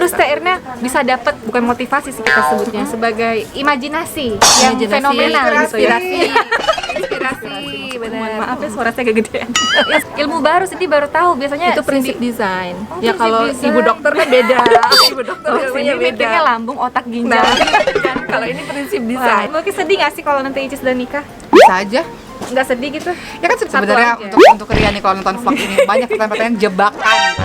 Terus Teh Irna bisa dapat, bukan motivasi sih kita sebutnya, sebagai imajinasi yang fenomenal gitu ya. Inspirasi, benar. Maaf ya suara saya kegedean. Ilmu baru sih baru tahu, biasanya Itu prinsip desain. Ya prinsip kalau desain. ibu dokter kan beda. Ibu dokter ilmunya ini mikirnya beda. lambung, otak, ginjal. Nah, kalau ini prinsip desain. Mungkin sedih nggak sih kalau nanti Icis udah nikah? Bisa aja. Nggak sedih gitu? Ya kan sebenarnya aja. untuk Rian nih kalau nonton vlog ini banyak pertanyaan jebakan.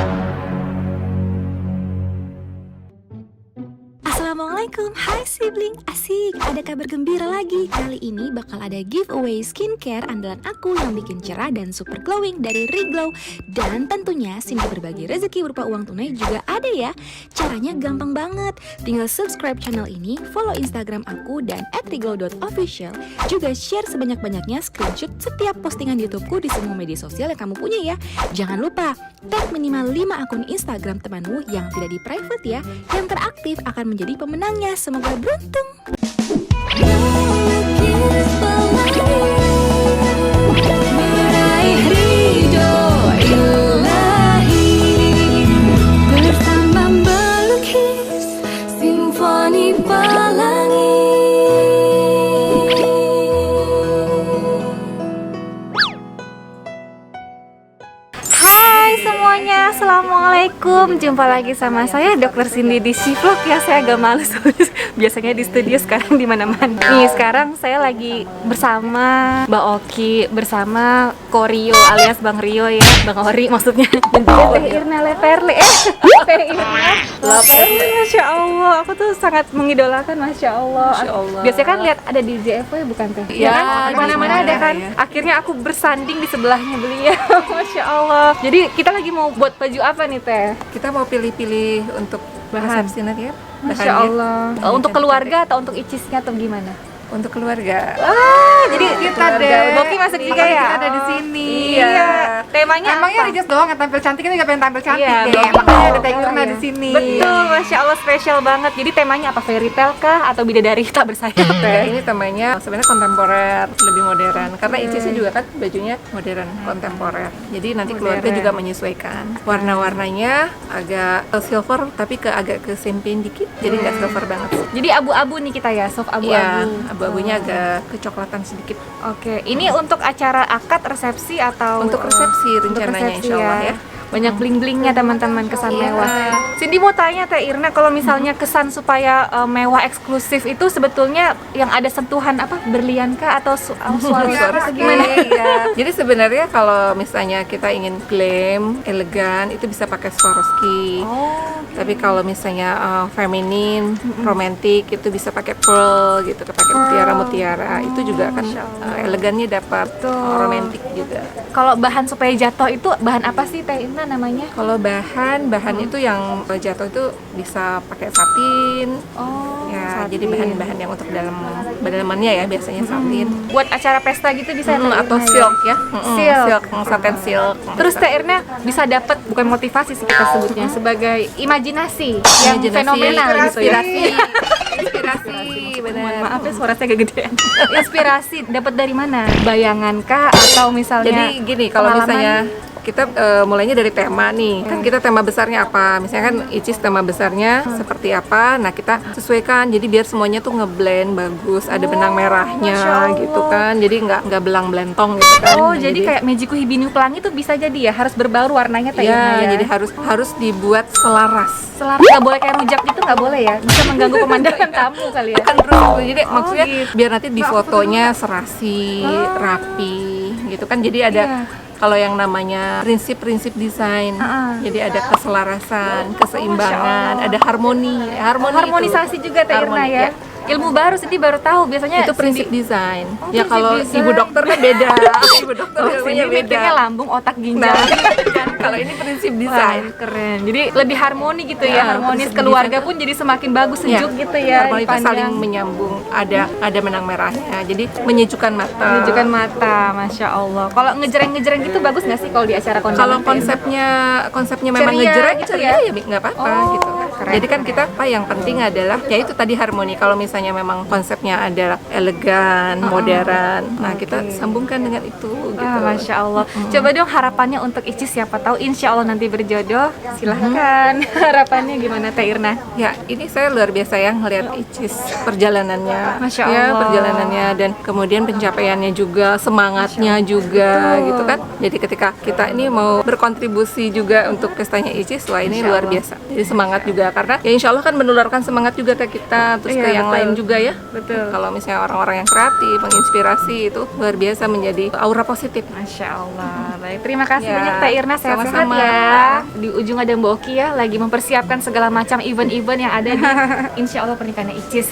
Assalamualaikum, hai sibling, asik, ada kabar gembira lagi. Kali ini bakal ada giveaway skincare andalan aku yang bikin cerah dan super glowing dari Reglow. Dan tentunya Cindy berbagi rezeki berupa uang tunai juga ada ya. Caranya gampang banget, tinggal subscribe channel ini, follow Instagram aku dan @reglow.official. Juga share sebanyak-banyaknya screenshot setiap postingan YouTubeku di semua media sosial yang kamu punya ya. Jangan lupa, tag minimal 5 akun Instagram temanmu yang tidak di private ya. Yang teraktif akan menjadi pemenangnya, semoga beruntung. Meraih ridho ilahi bersama melukis simfoni pelangi. Hai semuanya, assalamualaikum. Jumpa lagi sama saya Dr. Cindy di Vlog ya. Saya agak malu soalnya biasanya di studio, sekarang di mana-mana. Nih sekarang saya lagi bersama Mbak Oki, bersama Korio alias Bang Rio ya, Bang Ori maksudnya. Dan juga Teh Irna Leperle. Teh Irna Leperle, Masya Allah. Aku tuh sangat mengidolakan, Masya Allah. Masya Allah. Biasanya kan lihat ada di JFW bukan Teh? Ya, kan? Di mana-mana ada kan. ya. Akhirnya aku bersanding di sebelahnya beliau. Masya Allah. Jadi kita lagi mau buat baju apa nih Teh? Kita mau pilih-pilih untuk Bahan. resepsi nanti ya. Masya Bahannya. Allah. Untuk keluarga atau untuk icisnya atau gimana? Untuk keluarga. Jadi kita keluarga. deh. Boki masuk juga ya? Kita ada di sini. Iya. Temanya Emangnya apa? Rijas doang yang tampil cantik, ini nggak pengen tampil cantik Iya, deh. betul. Makanya ada Teh Irna Iya. di sini. Betul, Masya Allah spesial banget. Jadi temanya apa? Fairy tale kah? Atau bidadari tak bersayap? Ya, ini temanya sebenarnya kontemporer, lebih modern. Karena Icisnya juga kan bajunya modern, kontemporer. Jadi nanti keluarga Modern. juga menyesuaikan. Warna-warnanya agak silver, tapi agak ke champagne dikit. Jadi nggak silver banget. Jadi abu-abu nih kita ya, soft abu-abu. Iya, abu-abunya agak kecoklatan sedikit. Oke, ini untuk acara akad, resepsi atau Untuk resepsi rencananya resepsi insya Allah ya. Banyak bling-blingnya teman-teman, kesan Iya. mewah. Cindy mau tanya Teh Irna, kalau misalnya kesan supaya mewah eksklusif itu sebetulnya yang ada sentuhan apa, berlian kah atau suara atau gimana? Iya. Jadi sebenarnya kalau misalnya kita ingin glam, elegan, itu bisa pakai Swarovski. Oh, Tapi kalau misalnya feminin, romantis, itu bisa pakai pearl gitu, pakai mutiara-mutiara. Itu juga kan elegannya dapat, romantis juga. kalau bahan supaya jatuh itu bahan apa sih Teh Irna namanya? Kalau bahan itu yang jatuh itu bisa pakai satin. Oh, Ya, satin. jadi bahan-bahan yang untuk dalamannya ya biasanya satin. Buat acara pesta gitu bisa Teh Irna Atau ya? silk ya. Silk. Satin silk. Terus Teh Irna bisa dapat, bukan motivasi sih kita sebutnya, sebagai imajinasi yang Imajinasi, fenomenal gitu ya. Inspirasi, benar. Maaf ya suara saya kegedean. Inspirasi dapat dari mana? Bayangan kah atau misalnya? Jadi gini, kalau pengalaman? misalnya kita mulainya dari tema nih, kan kita tema besarnya apa? Misalnya kan Icis tema besarnya seperti apa? Nah kita sesuaikan, jadi biar semuanya tuh ngeblend bagus, ada benang Masya merahnya Allah. gitu kan, jadi nggak belang belentong gitu kan. Oh, jadi kayak Mejiku Hibinu Pelangi itu bisa jadi ya, harus berbaur warnanya Teh Irna ya, ya. jadi harus dibuat selaras. Selaras, nggak boleh kayak rujak gitu, nggak boleh ya, bisa mengganggu pemandangan tamu kali ya. Kan terus jadi Oh, maksudnya gitu. biar nanti di fotonya serasi, rapi gitu kan. Jadi ada Iya. kalau yang namanya prinsip-prinsip desain. Jadi ada keselarasan, keseimbangan, ada harmoni. Harmonisasi itu. juga Teh Irna Harmoni, ya. Ilmu baru Cindy baru tahu, biasanya Itu prinsip desain. Ya prinsip kalau desain. ibu dokter kan beda. Ibu dokter ilmunya Cindy mikirnya beda. lambung, otak, ginjal. Nah, kan kalau ini prinsip desain. Wah, keren. Jadi lebih harmoni gitu ya, Ya, harmonis prinsip keluarga desain pun jadi semakin bagus, sejuk gitu ya. Harmoni itu dipandang. saling menyambung. Ada benang merahnya. Jadi menyejukkan mata. Menunjukkan mata, Masya Allah. Kalau ngejreng-ngejreng gitu bagus nggak sih kalau di acara kondangan? Kalau konsepnya memang Ceria ngejreng gitu ceria ya? ya nggak apa-apa Oh, gitu. keren. Jadi kan kita yang penting adalah ya itu tadi harmoni. Kalau misalnya memang konsepnya ada elegan, modern, nah kita sambungkan dengan itu gitu. Masya Allah. Coba dong harapannya untuk Icis, siapa tahu insya Allah nanti berjodoh. Silahkan. Harapannya gimana Teh Irna? Ya, ini saya luar biasa ya ngelihat Icis perjalanannya. Masya Ya, Allah. perjalanannya dan kemudian pencapaiannya juga, semangatnya juga gitu kan. Jadi ketika kita ini mau berkontribusi juga untuk pestanya Icis, wah ini luar biasa. Jadi semangat juga karena ya insya Allah kan menularkan semangat juga ke kita, terus ke yang lain juga ya. Betul. Kalau misalnya orang-orang yang kreatif, menginspirasi itu luar biasa menjadi aura positif. Masya Allah. Baik, terima kasih Ya, banyak Teh Irna, sehat-sehat sama-sama. ya. Di ujung ada Mbak Oki ya, lagi mempersiapkan segala macam event-event yang ada di insya Allah pernikahannya Icis.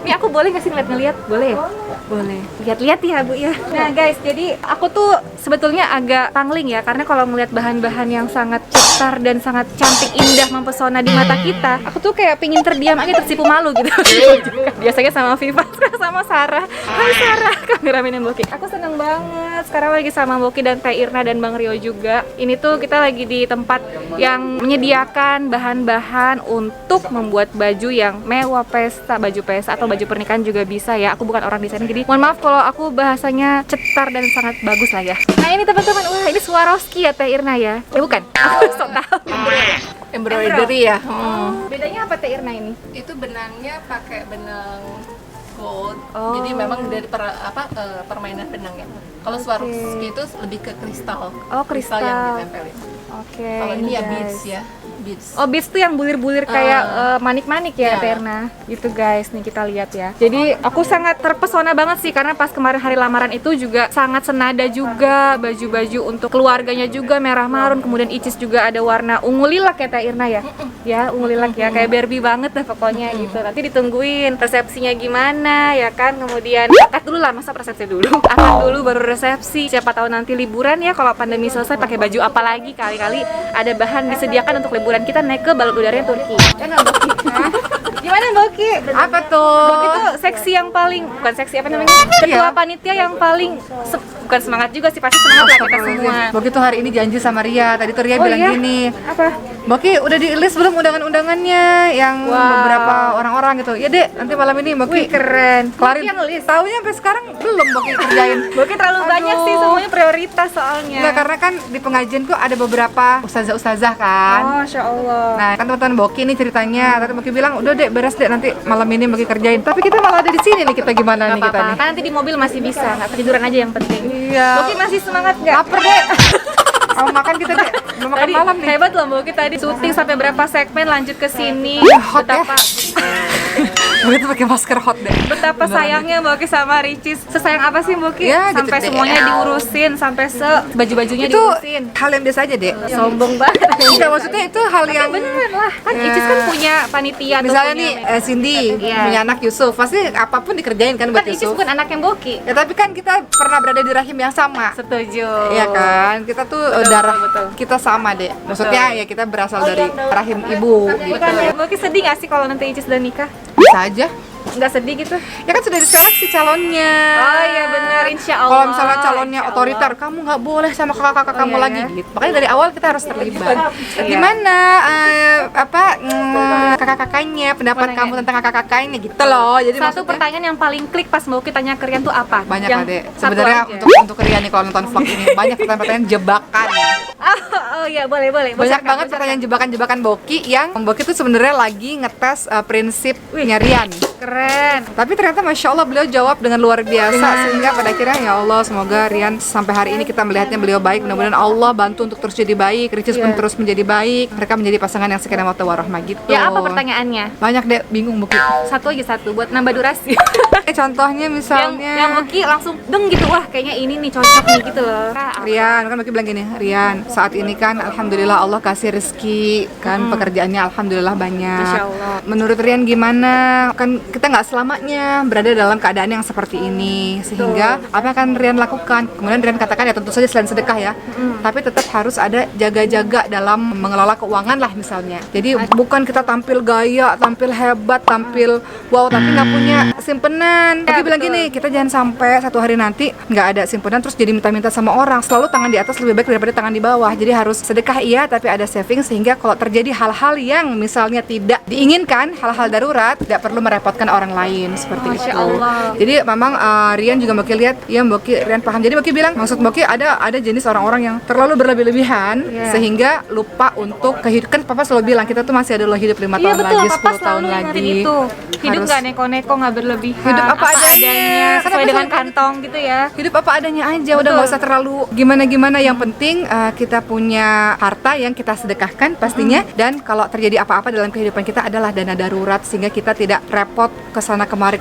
Ini aku boleh nggak sih ngeliat-ngeliat? Boleh ya? Boleh. Lihat-lihat ya Bu ya. Nah guys, jadi aku tuh sebetulnya agak pangling ya, karena kalau melihat bahan-bahan yang sangat cetar dan sangat cantik, indah, mempesona di mata kita, aku tuh kayak pingin terdiam aja, tersipu malu gitu. Biasanya sama Viva, sekarang sama Sarah. Hai Sarah, kameramen Mbak Oki. Aku seneng banget sekarang lagi sama Mbak Oki dan Teh Irna dan Bang Rio juga. Ini tuh kita lagi di tempat yang menyediakan bahan-bahan untuk membuat baju yang mewah pesta, baju pesta atau baju pernikahan juga bisa ya. Aku bukan orang desain, jadi mohon maaf kalau aku bahasanya cetar dan sangat bagus lah ya. Nah ini teman-teman, wah ini Swarovski ya Teh Irna ya? Bukan, aku sok tahu. Embroidery ya. Bedanya apa Teh Irna ini? Itu benangnya pakai benang gold. Oh. Jadi memang dari permainan benang ya. Kalau Swarovski itu lebih ke kristal. Oh, kristal. yang ditempelin. Oke. Kalau ini ya guys. beads ya. Beads. Oh, beads tuh yang bulir-bulir kayak manik-manik ya, Iya. Teh Irna. Gitu guys, nih kita lihat ya. Jadi aku sangat terpesona banget sih karena pas kemarin hari lamaran itu juga sangat senada juga, baju-baju untuk keluarganya juga merah marun, kemudian Icis juga ada warna ungu lilac ya Teh Irna ya. Ya, ungu lilac ya, kayak Barbie banget dah pokoknya gitu. Nanti ditungguin resepsinya gimana ya kan. Kemudian akad dulu lah, masa resepsi dulu. Akad dulu baru resepsi. Siapa tahu nanti liburan ya, kalau pandemi selesai pakai baju apa lagi, kali-kali ada bahan disediakan untuk liburan kita naik ke balon udaranya Turki. Ya nggak Mbak Oki? Gimana Mbak Oki? Apa tuh? Mbak Oki tuh seksi yang paling, bukan seksi apa namanya? Ketua panitia yang paling bukan semangat juga sih, pasti semangat lah kita semua. Begitu hari ini janji sama Ria. Tadi tuh Ria Oh bilang iya? gini, Apa? Boki udah di list belum undangan-undangannya yang Wow. beberapa orang-orang gitu. Ya Dek, nanti malam ini Boki Wih keren. kelarin. Boki yang list. Taunya sampai sekarang belum Boki kerjain. Boki terlalu banyak sih, semuanya prioritas soalnya. Enggak, karena kan di pengajian tuh ada beberapa ustazah-ustazah kan. Oh, Masya Allah. Nah, kan teman-teman Boki nih ceritanya. Tadi Boki bilang, "Udah Dek, beres Dek, nanti malam ini Boki kerjain." Tapi kita malah ada di sini nih, kita gimana Nggak nih kita apa-apa, nih? kan nanti di mobil masih bisa, nggak ketiduran aja yang penting. Iya. Boki masih semangat nggak? Laper Dek. Mau makan kita Dek. Belum makan Tadi malam nih. hebat loh Mbak Oki, tadi syuting sampai berapa segmen lanjut ke sini. Hot ya. Betapa Begitu pakai masker hot deh. betapa sayangnya Mbak Oki sama Ricis. Sesayang apa sih Mbak Oki? Ya, gitu Sampai deh. semuanya diurusin, sampai baju-bajunya Itu diurusin. hal yang biasa aja Dek. Sombong banget. Enggak, maksudnya itu hal yang Beneran lah, kan Ya. Icis kan punya panitia tuh, misalnya punya nih Cindy Iya. punya anak Yusuf, pasti apapun dikerjain kan buat kan Icis Yusuf. bukan anaknya Boki. Ya tapi kan kita pernah berada di rahim yang sama. Setuju. Iya kan? Kita tuh Betul, darah betul. kita sama, Dek. Maksudnya ya kita berasal dari rahim ibu gitu. Bukan, Boki sedih gak sih kalau nanti Icis udah nikah? Bisa aja. Nggak sedih gitu? Ya kan sudah diseleksi calonnya. Oh iya benar, insya Allah. Kalau misalnya calonnya Insya otoriter, kamu nggak boleh sama kakak-kakak Oh, kamu iya, lagi ya? gitu. Makanya dari awal kita harus terlibat. Iya. Gimana kakak-kakaknya, pendapat Mau kamu nanya? tentang kakak-kakaknya gitu loh. Jadi Satu maksudnya pertanyaan yang paling klik pas mau kita tanya ke Rian tuh apa? banyak Yang lah Dek. satu Sebenarnya aja. untuk Rian nih kalau nonton vlog ini banyak pertanyaan-pertanyaan jebakan. Oh iya boleh. Banyak Bocorkan, banget bocorkan. pertanyaan jebakan-jebakan Boki yang Boki tuh sebenarnya lagi ngetes prinsipnya Rian. Keren. Tapi ternyata Masya Allah beliau jawab dengan luar biasa sehingga pada akhirnya ya Allah semoga Rian sampai hari ini kita melihatnya beliau baik, mudah-mudahan Allah bantu untuk terus jadi baik, Ricis pun Iya. terus menjadi baik, mereka menjadi pasangan yang sekian mawaddah warahmah gitu. Ya apa pertanyaannya? Banyak deh, bingung Boki. Satu aja buat nambah durasi. Contohnya misalnya yang Boki langsung deng gitu, wah kayaknya ini nih cocok nih gitu loh. Rian, kan Boki bilang gini, Rian, saat ini kan Alhamdulillah Allah kasih rezeki, kan pekerjaannya Alhamdulillah banyak. Masya Allah. Menurut Rian gimana? Kan kita nggak selamanya berada dalam keadaan yang seperti ini, sehingga apa yang akan Rian lakukan? Kemudian Rian katakan ya tentu saja selain sedekah ya, tapi tetap harus ada jaga-jaga dalam mengelola keuangan lah misalnya. Jadi bukan kita tampil gaya, tampil hebat, tampil wow, tapi nggak punya simpenan. simpenan. Ya, Boki bilang betul. gini, kita jangan sampai satu hari nanti nggak ada simpenan terus jadi minta-minta sama orang. Selalu tangan di atas lebih baik daripada tangan di bawah. Jadi harus sedekah iya, tapi ada saving sehingga kalau terjadi hal-hal yang misalnya tidak diinginkan, hal-hal darurat, tidak perlu merepotkan orang lain seperti Masya itu. Allah. Jadi memang Rian juga Boki lihat, ya Boki Rian paham. Jadi Boki bilang, maksud Boki ada jenis orang-orang yang terlalu berlebih-lebihan Iya. sehingga lupa untuk kehidupan. Papa selalu bilang kita tuh masih ada loh hidup 5 Iya tahun betul, lagi, Papa 10 tahun selalu lagi. ingetin itu. Hidup Harus- nggak neko-neko, nggak berlebihan. Hidup apa adanya. sesuai Kenapa dengan sih? kantong gitu ya. Hidup apa adanya aja, udah nggak usah terlalu gimana-gimana. Yang penting kita punya harta yang kita sedekahkan pastinya. Dan kalau terjadi apa-apa dalam kehidupan kita adalah dana darurat sehingga kita tidak repot kesana kemari.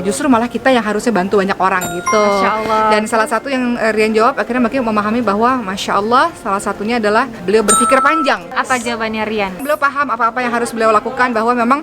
Justru malah kita yang harusnya bantu banyak orang gitu. Masya Allah. Dan salah satu yang Rian jawab akhirnya makin memahami bahwa Masya Allah salah satunya adalah beliau berpikir panjang. Apa jawabannya Rian? Beliau paham apa-apa yang harus beliau lakukan, bahwa memang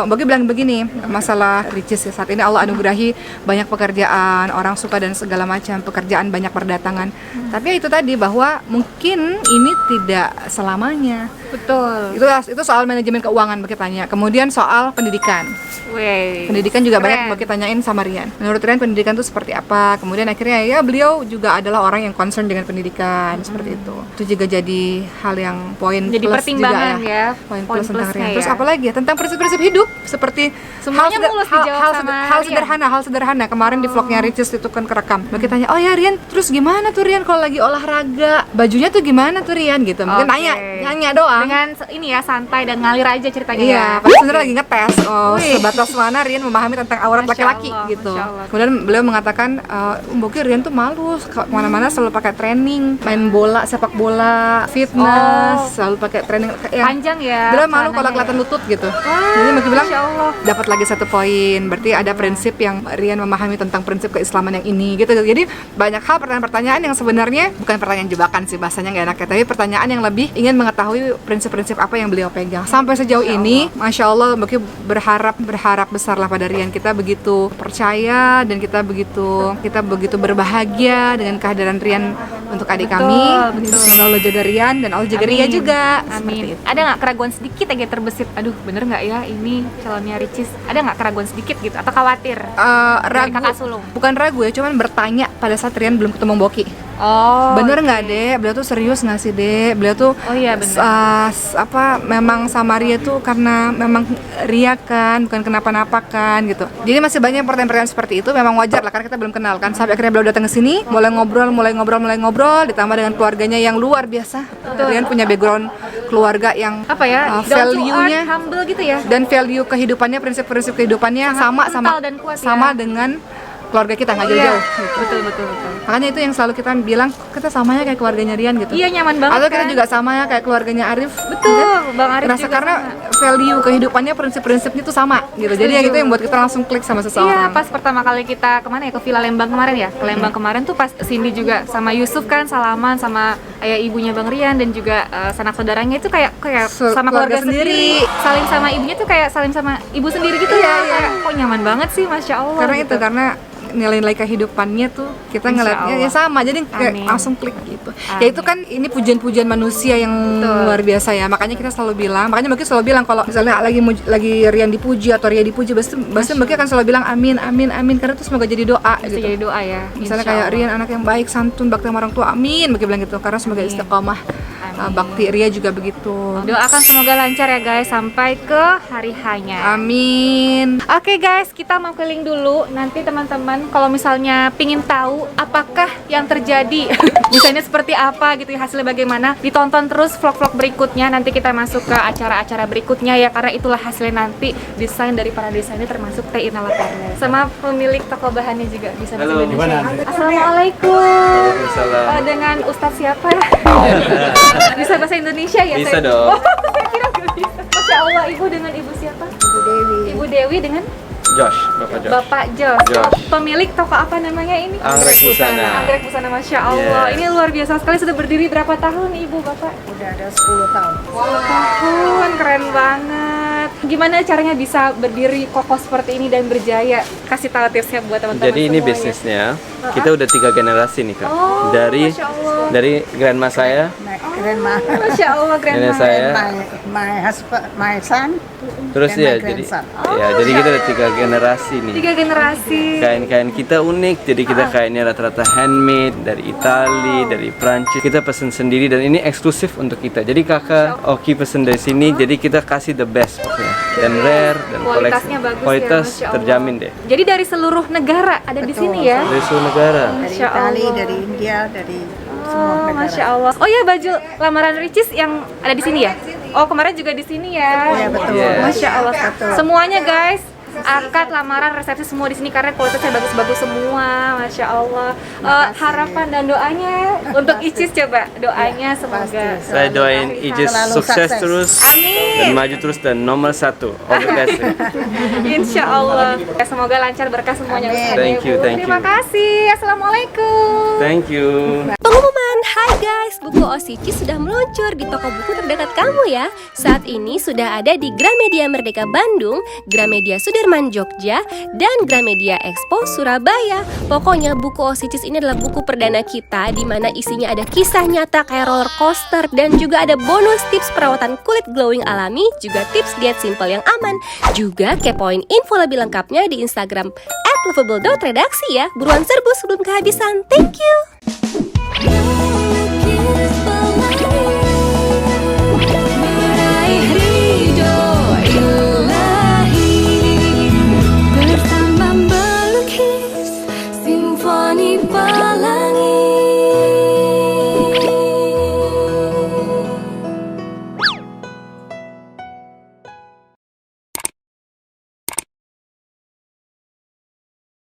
Bogi bilang begini, masalah riches ya, saat ini Allah anugerahi banyak pekerjaan, orang suka dan segala macam pekerjaan banyak berdatangan. Tapi ya itu tadi bahwa mungkin ini tidak selamanya. Betul. Itu soal manajemen keuangan Bogi tanya. Kemudian soal pendidikan. Weh. Pendidikan juga Keren. banyak Bogi tanyain sama Rian. Menurut Rian pendidikan itu seperti apa? Kemudian akhirnya ya beliau juga adalah orang yang concern dengan pendidikan seperti itu. Itu juga jadi hal yang poin Jadi plus pertimbangan juga ya. Poin Poin plus tentang plusnya Rian. Terus ya. apa lagi ya? Tentang prinsip-prinsip hidup seperti Semuanya mulus dijawab sama hal Rian. sederhana. Kemarin di vlognya Ricis itu kan kerekam. Bogi tanya, "Oh ya Rian, terus gimana tuh Rian kalau lagi olahraga? Bajunya tuh gimana tuh Rian?" gitu. Mungkin Oke. nanya doang. Dengan ini ya santai dan ngalir aja ceritanya Iya, ya. padahal sebenarnya lagi ngetes Wih. sebatas mana Rian memahami tentang aurat Masya laki-laki Allah, gitu. Masya Allah. Kemudian beliau mengatakan, Boki Rian tuh malu kemana-mana selalu pakai training, main bola, sepak bola, fitness, selalu pakai training. Panjang ya. Beliau malu kalau celananya kelihatan ya. lutut gitu. Jadi Boki bilang, Masya Allah. dapat lagi satu poin. Berarti ada prinsip yang Rian memahami tentang prinsip keislaman yang ini gitu. Jadi banyak hal pertanyaan-pertanyaan yang sebenarnya bukan pertanyaan jebakan sih, bahasanya nggak enak ya, tapi pertanyaan yang lebih ingin mengetahui prinsip-prinsip apa yang beliau pegang. Sampai sejauh ini, Masya Allah, Boki berharap besar lah pada Rian. Kita begitu percaya dan kita begitu berbahagia dengan kehadiran Rian untuk adik kami. betul. Semoga Allah jaga Rian dan Allah jaga Ria Amin. juga. Amin. Seperti itu. Ada nggak keraguan sedikit aja terbesit? Aduh, bener nggak ya ini calonnya Ricis? Ada nggak keraguan sedikit gitu? Atau khawatir? Dari Ragu, kakak sulung? bukan ragu ya, cuman bertanya pada saat Rian belum ketemu Boki. Oh. Bener nggak Dek? Beliau tuh serius nggak sih Dek? Beliau tuh Oh iya, bener. memang sama Ria tuh karena memang Ria kan, bukan kenapa-napa kan gitu. Jadi masih banyak pertanyaan-pertanyaan seperti itu. Memang wajar lah karena kita belum kenal kan. Sampai akhirnya beliau datang ke sini, mulai ngobrol, ditambah dengan keluarganya yang luar biasa. Rian punya background keluarga yang Apa ya? Down to value-nya earth, humble gitu ya. dan value kehidupannya, prinsip-prinsip kehidupannya sama kental dan kuat ya. sama dengan keluarga kita, nggak jauh-jauh gitu. Betul. Makanya itu yang selalu kita bilang, kita samanya kayak keluarganya Rian gitu. Iya, nyaman banget. Atau kita kan? juga samanya kayak keluarganya Arif. Betul, Bang Arif Rasa juga karena sama. value kehidupannya, prinsip-prinsipnya itu sama gitu. Jadi ya Setuju. itu yang buat kita langsung klik sama Iya, seseorang. pas pertama kali kita kemana ya, ke Villa Lembang kemarin ya. Ke Lembang kemarin tuh pas Cindy juga sama Yusuf kan salaman sama ayah ibunya Bang Rian dan juga sanak saudaranya itu kayak sama keluarga sendiri. Saling sama ibunya tuh kayak saling sama ibu sendiri gitu ya. Kayak, kok nyaman banget sih, Masya Allah. Karena gitu. itu karena nilai-nilai kehidupannya tuh kita Insya ngeliatnya Allah. ya sama, jadi kayak Amin. langsung klik gitu. Amin. Ya itu kan ini pujian-pujian manusia yang Betul. luar biasa ya. Makanya kita selalu bilang, makanya Mbak selalu bilang kalau misalnya lagi Rian dipuji atau Ria dipuji, pasti Mbak akan selalu bilang amin karena itu semoga jadi doa Bisa gitu. jadi doa ya. Misalnya Insya kayak Allah. Rian anak yang baik, santun, bakti sama orang tua, amin. Mbak bilang gitu karena semoga istiqomah. Bakti Ria juga begitu. Doakan semoga lancar ya guys sampai ke hari hanya. Amin. Oke guys, kita mau keliling dulu. Nanti teman-teman kalau misalnya pingin tahu apakah yang terjadi, desainnya seperti apa gitu ya, hasilnya bagaimana, ditonton terus vlog-vlog berikutnya. Nanti kita masuk ke acara-acara berikutnya ya, karena itulah hasilnya nanti desain dari para desainer termasuk Teh Inala Parles. Sama pemilik toko bahannya juga bisa bahasa Halo, Indonesia. gimana? Assalamualaikum. Waalaikumsalam. Dengan Ustadz siapa? Bisa bahasa Indonesia ya? Bisa Teh? dong. Oh, saya kira nggak bisa. Masya Allah, Ibu dengan Ibu siapa? Ibu Dewi dengan Josh, Bapak Josh. Bapak Jos. Josh. Pemilik toko apa namanya ini? Anggrek Busana. Anggrek Busana, Masya Allah. Yes. Ini luar biasa sekali. Sudah berdiri berapa tahun Ibu Bapak? Udah ada 10 tahun. 10 tahun, keren banget. Gimana caranya bisa berdiri kokoh seperti ini dan berjaya? Kasih tahu tipsnya buat teman-teman Jadi ini semuanya. bisnisnya kita udah 3 generasi nih Kak. Oh, dari Masya Allah. dari grandma saya, Masya Allah, Nenek grandma. saya. My husband, my son. Terus and ya, my jadi grandson. jadi kita ada 3 generasi nih. 3 generasi. Kain-kain kita unik, jadi kita kainnya rata-rata handmade dari Itali, dari Prancis. Kita pesen sendiri dan ini eksklusif untuk kita. Jadi kakak Oki pesen dari sini, jadi kita kasih the best pokoknya. Dan rare dan Kualitasnya bagus kualitas ya, Masya Allah. terjamin deh. Jadi dari seluruh negara ada di sini ya. Dari seluruh negara. Dari Masya Itali, Allah. dari India, dari semua Oh, negara. Masya Allah. Oh ya, baju lamaran Ricis yang ada di sini ya? Oh, kemarin juga di sini ya. Iya, betul. Yes. Masya Allah. Semuanya guys, akad, lamaran, resepsi semua di sini karena kualitasnya bagus-bagus semua. Masya Allah. Harapan dan doanya untuk Icis, coba doanya semoga. Saya doain Icis Selalu sukses sukses. terus Amin. dan maju terus dan nomor 1. All the best. Insya Allah. Semoga lancar berkah semuanya. Amin. Ustazah, Thank you, Ibu. thank Terima you. kasih. Assalamualaikum. Thank you. Pengumuman, hai guys, buku Osici sudah meluncur di toko buku terdekat kamu ya. Saat ini sudah ada di Gramedia Merdeka Bandung, Gramedia Sudirman Jogja, dan Gramedia Expo Surabaya. Pokoknya buku Osicis ini adalah buku perdana kita di mana isinya ada kisah nyata kayak roller coaster dan juga ada bonus tips perawatan kulit glowing alami, juga tips diet simple yang aman. Juga kepoin info lebih lengkapnya di Instagram @lovable.redaksi ya. Buruan serbu sebelum kehabisan. Thank you.